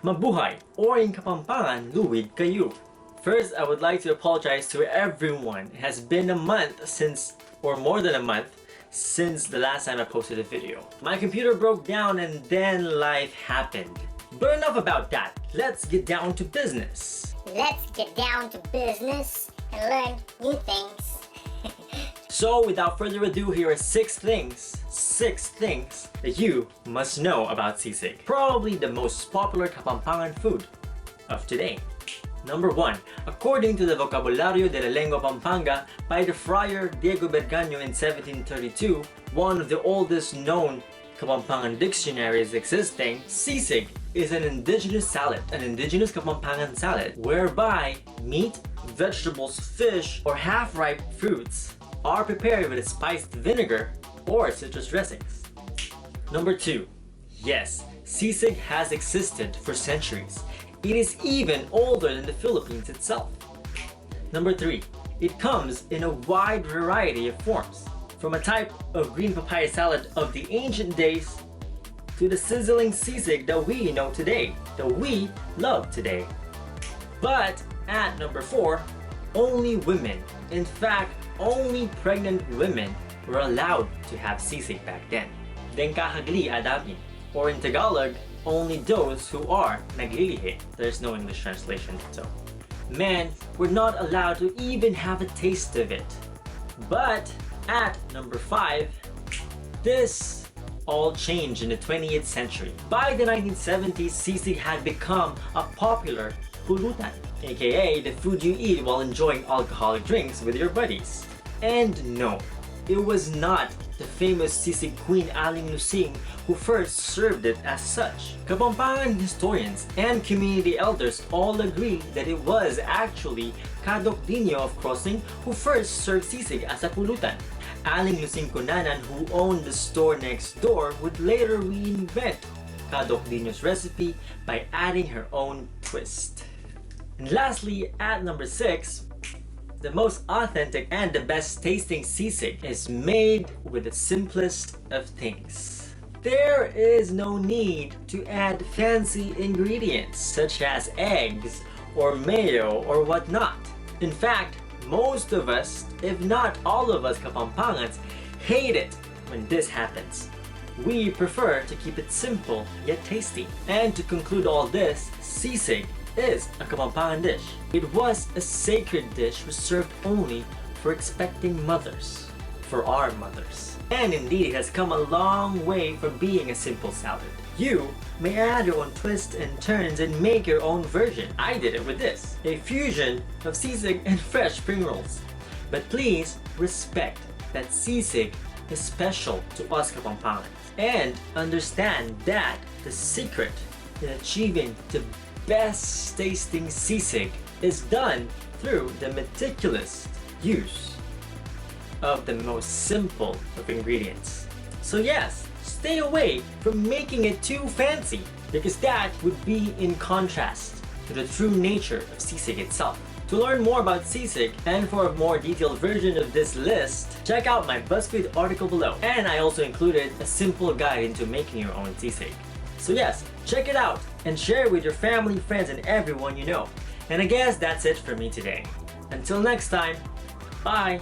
Mabuhay, or in Kapampángan, luwid kayo. First, I would like to apologize to everyone. It has been a month since, or more than a month, since the last time I posted a video. My computer broke down and then life happened. But enough about that. Let's get down to business. Let's get down to business and learn new things. So without further ado, here are six things that you must know about sisig. Probably the most popular Kapampangan food of today. Number 1. According to the Vocabulario de la Lengua Pampanga by the friar Diego Bergaño in 1732, one of the oldest known Kapampangan dictionaries existing, sisig is an indigenous salad, an indigenous Kapampangan salad, whereby meat, vegetables, fish, or half-ripe fruits are prepared with a spiced vinegar or citrus dressings. Number 2. Yes, sisig has existed for centuries. It is even older than the Philippines itself. Number 3. It comes in a wide variety of forms, from a type of green papaya salad of the ancient days to the sizzling sisig that we know today, that we love today. But at number 4, only women, in fact, only pregnant women were allowed to have sisig back then. Dengkahagli adami, or in Tagalog, only those who are naglilihi. There's no English translation, so. Men were not allowed to even have a taste of it. But at number 5, this all changed in the 20th century. By the 1970s, sisig had become a popular pulutan, aka the food you eat while enjoying alcoholic drinks with your buddies. And no, it was not the famous sisig queen Aling Lusing who first served it as such. Kapampangan historians and community elders all agree that it was actually Kadok Dino of Crossing who first served sisig as a pulutan. Aling Lusing Kunanan, who owned the store next door, would later reinvent Kadok Dino's recipe by adding her own twist. And lastly, at number 6, the most authentic and the best tasting sisig is made with the simplest of things. There is no need to add fancy ingredients such as eggs or mayo or whatnot. In fact, most of us, if not all of us Kapampangans, hate it when this happens. We prefer to keep it simple yet tasty. And to conclude all this, sisig is a Kapampangan dish. It was a sacred dish reserved only for expecting mothers, for our mothers. And indeed, it has come a long way from being a simple salad. You may add your own twists and turns and make your own version. I did it with this, a fusion of sisig and fresh spring rolls. But please respect that sisig is special to us Kapampangans. And understand that the secret in achieving the best tasting sisig is done through the meticulous use of the most simple of ingredients. So yes, stay away from making it too fancy, because that would be in contrast to the true nature of sisig itself. To learn more about sisig and for a more detailed version of this list, check out my BuzzFeed article below. And I also included a simple guide into making your own sisig. So yes, check it out and share it with your family, friends, and everyone you know. And I guess that's it for me today. Until next time, bye!